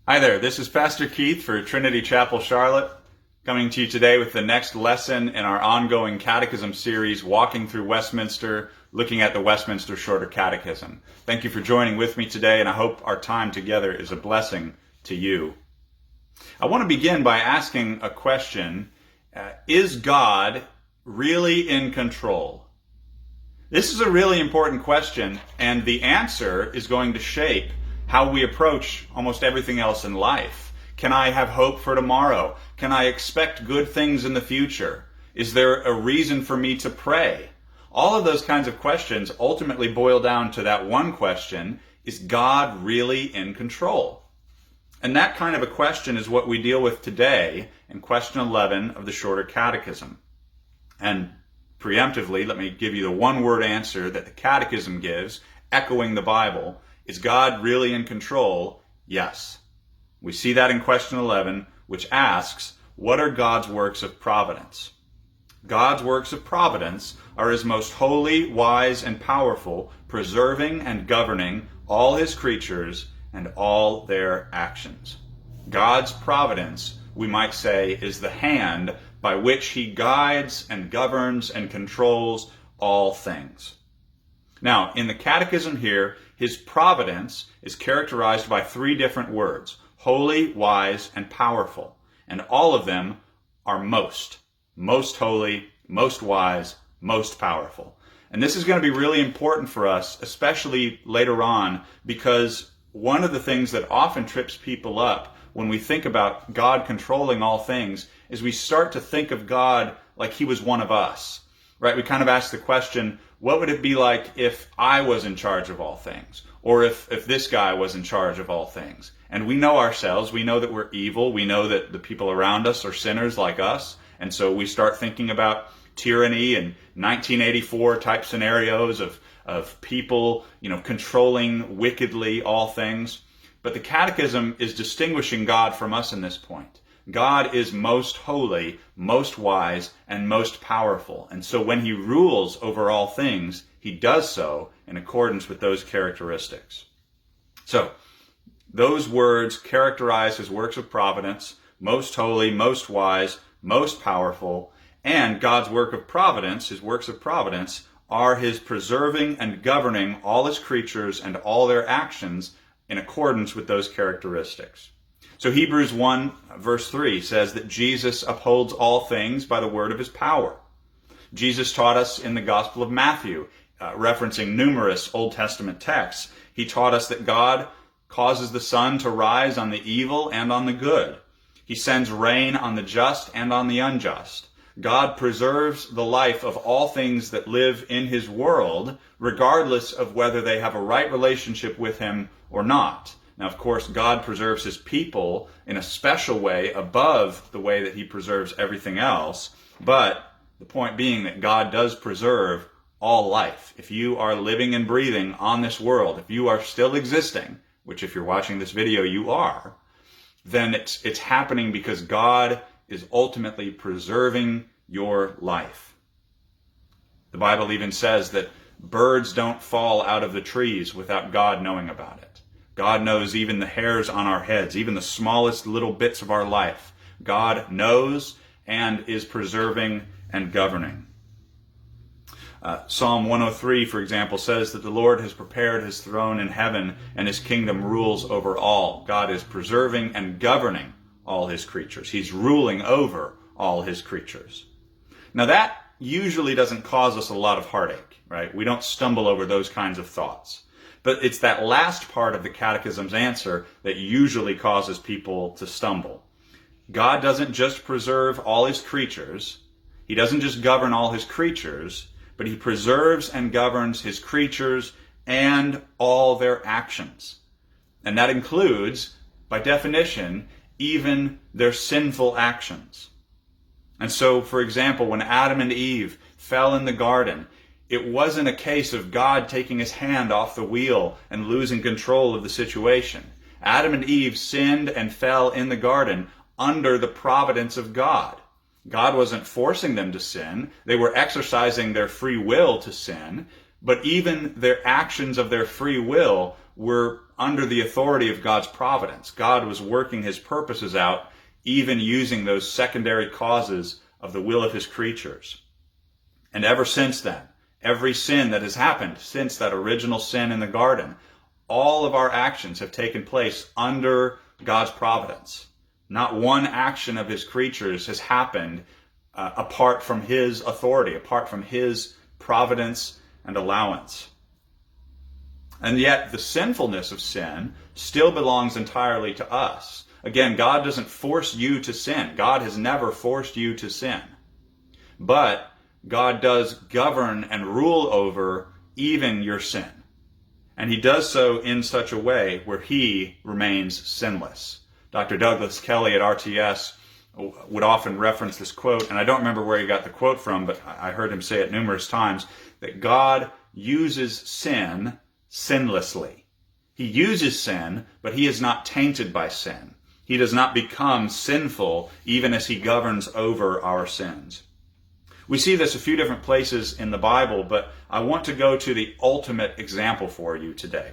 Hi there, this is Pastor Keith for Trinity Chapel, Charlotte, coming to you today with the next lesson in our ongoing catechism series, Walking Through Westminster, looking at the Westminster Shorter Catechism. Thank you for joining with me today, and I hope our time together is a blessing to you. I want to begin by asking a question. Is God really in control? This is a really important question, and the answer is going to shape how we approach almost everything else in life. Can I have hope for tomorrow? Can I expect good things in the future? Is there a reason for me to pray? All of those kinds of questions ultimately boil down to that one question: is God really in control? And that kind of a question is what we deal with today in question 11 of the Shorter Catechism. And preemptively, let me give you the one-word answer that the Catechism gives, echoing the Bible. Is God really in control? Yes. We see that in question 11, which asks, what are God's works of providence? God's works of providence are His most holy, wise, and powerful, preserving and governing all His creatures and all their actions. God's providence, we might say, is the hand by which He guides and governs and controls all things. Now, in the Catechism here, His providence is characterized by three different words: holy, wise, and powerful. And all of them are most holy, most wise, most powerful. And this is going to be really important for us, especially later on, because one of the things that often trips people up when we think about God controlling all things is we start to think of God like He was one of us, right? We kind of ask the question, what would it be like if I was in charge of all things? Or if this guy was in charge of all things? And we know ourselves, we know that we're evil, we know that the people around us are sinners like us, and so we start thinking about tyranny and 1984 type scenarios of people, controlling wickedly all things. But the Catechism is distinguishing God from us in this point. God is most holy, most wise, and most powerful. And so when He rules over all things, He does so in accordance with those characteristics. So, those words characterize His works of providence: most holy, most wise, most powerful. And God's work of providence, His works of providence, are His preserving and governing all His creatures and all their actions in accordance with those characteristics. So Hebrews 1 verse 3 says that Jesus upholds all things by the word of His power. Jesus taught us in the Gospel of Matthew, referencing numerous Old Testament texts, He taught us that God causes the sun to rise on the evil and on the good. He sends rain on the just and on the unjust. God preserves the life of all things that live in His world, regardless of whether they have a right relationship with Him or not. Now, of course, God preserves His people in a special way above the way that He preserves everything else. But the point being that God does preserve all life. If you are living and breathing on this world, if you are still existing, which if you're watching this video you are, then it's happening because God is ultimately preserving your life. The Bible even says that birds don't fall out of the trees without God knowing about it. God knows even the hairs on our heads, even the smallest little bits of our life. God knows and is preserving and governing. Psalm 103, for example, says that the Lord has prepared His throne in heaven and His kingdom rules over all. God is preserving and governing all His creatures. He's ruling over all His creatures. Now that usually doesn't cause us a lot of heartache, right? We don't stumble over those kinds of thoughts. But it's that last part of the Catechism's answer that usually causes people to stumble. God doesn't just preserve all His creatures. He doesn't just govern all His creatures, but He preserves and governs His creatures and all their actions. And that includes, by definition, even their sinful actions. And so, for example, when Adam and Eve fell in the garden, it wasn't a case of God taking His hand off the wheel and losing control of the situation. Adam and Eve sinned and fell in the garden under the providence of God. God wasn't forcing them to sin. They were exercising their free will to sin, but even their actions of their free will were under the authority of God's providence. God was working his purposes out, even using those secondary causes of the will of his creatures. And ever since then, every sin that has happened since that original sin in the garden, all of our actions have taken place under God's providence. Not one action of his creatures has happened apart from his authority, apart from his providence and allowance. And yet the sinfulness of sin still belongs entirely to us. Again, God doesn't force you to sin. God has never forced you to sin. But God does govern and rule over even your sin. And he does so in such a way where he remains sinless. Dr. Douglas Kelly at RTS would often reference this quote, and I don't remember where he got the quote from, but I heard him say it numerous times, that God uses sin sinlessly. He uses sin, but he is not tainted by sin. He does not become sinful even as he governs over our sins. We see this a few different places in the Bible, but I want to go to the ultimate example for you today.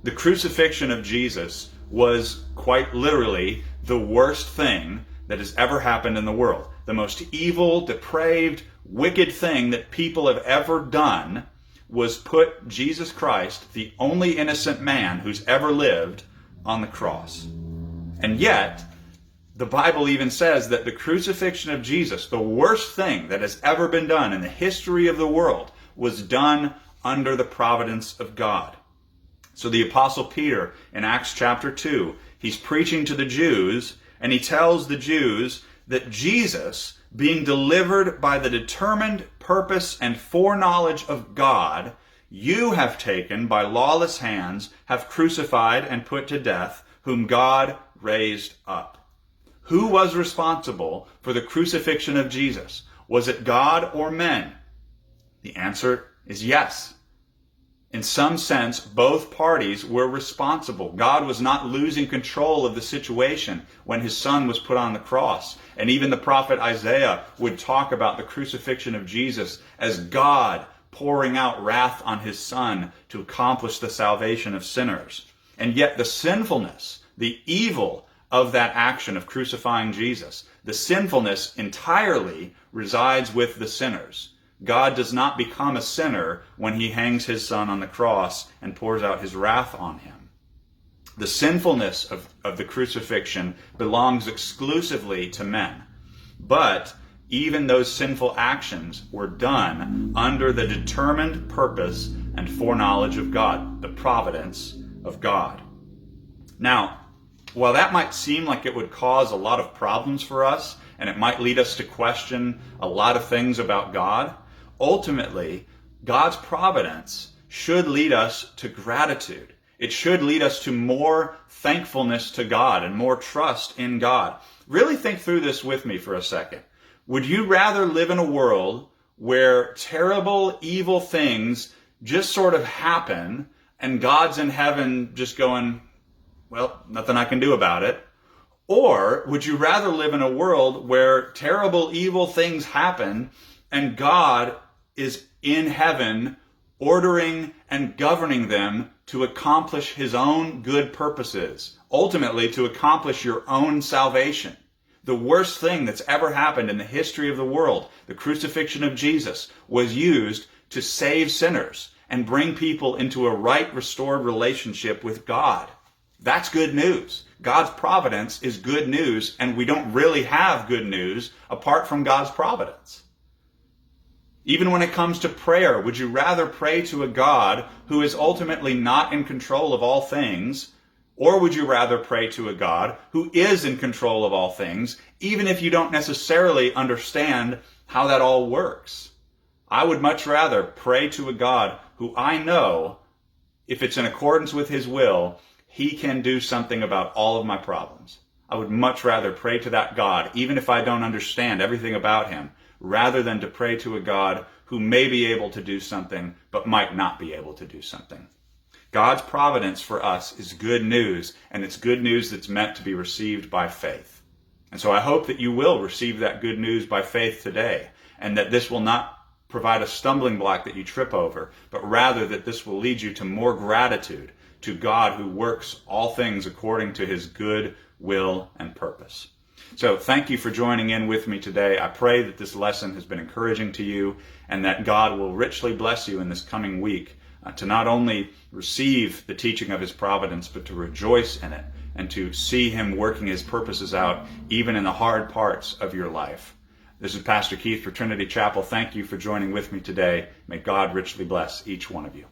The crucifixion of Jesus was quite literally the worst thing that has ever happened in the world. The most evil, depraved, wicked thing that people have ever done was put Jesus Christ, the only innocent man who's ever lived, on the cross. And yet, the Bible even says that the crucifixion of Jesus, the worst thing that has ever been done in the history of the world, was done under the providence of God. So the Apostle Peter, in Acts chapter 2, he's preaching to the Jews, and he tells the Jews that Jesus, being delivered by the determined purpose and foreknowledge of God, you have taken by lawless hands, have crucified and put to death, whom God raised up. Who was responsible for the crucifixion of Jesus? Was it God or men? The answer is yes. In some sense, both parties were responsible. God was not losing control of the situation when his son was put on the cross. And even the prophet Isaiah would talk about the crucifixion of Jesus as God pouring out wrath on his son to accomplish the salvation of sinners. And yet the sinfulness, the evil of that action of crucifying Jesus, the sinfulness entirely resides with the sinners. God does not become a sinner when he hangs his son on the cross and pours out his wrath on him. The sinfulness of the crucifixion belongs exclusively to men. But even those sinful actions were done under the determined purpose and foreknowledge of God, the providence of God. Now, while that might seem like it would cause a lot of problems for us, and it might lead us to question a lot of things about God, ultimately, God's providence should lead us to gratitude. It should lead us to more thankfulness to God and more trust in God. Really think through this with me for a second. Would you rather live in a world where terrible, evil things just sort of happen and God's in heaven just going, well, nothing I can do about it? Or would you rather live in a world where terrible, evil things happen and God is in heaven ordering and governing them to accomplish his own good purposes, ultimately to accomplish your own salvation? The worst thing that's ever happened in the history of the world, the crucifixion of Jesus, was used to save sinners and bring people into a right, restored relationship with God. That's good news. God's providence is good news, and we don't really have good news apart from God's providence. Even when it comes to prayer, would you rather pray to a God who is ultimately not in control of all things, or would you rather pray to a God who is in control of all things, even if you don't necessarily understand how that all works? I would much rather pray to a God who I know, if it's in accordance with his will, he can do something about all of my problems. I would much rather pray to that God, even if I don't understand everything about him, rather than to pray to a God who may be able to do something, but might not be able to do something. God's providence for us is good news, and it's good news that's meant to be received by faith. And so I hope that you will receive that good news by faith today, and that this will not provide a stumbling block that you trip over, but rather that this will lead you to more gratitude, to God who works all things according to his good will and purpose. So thank you for joining in with me today. I pray that this lesson has been encouraging to you and that God will richly bless you in this coming week to not only receive the teaching of his providence, but to rejoice in it and to see him working his purposes out even in the hard parts of your life. This is Pastor Keith for Trinity Chapel. Thank you for joining with me today. May God richly bless each one of you.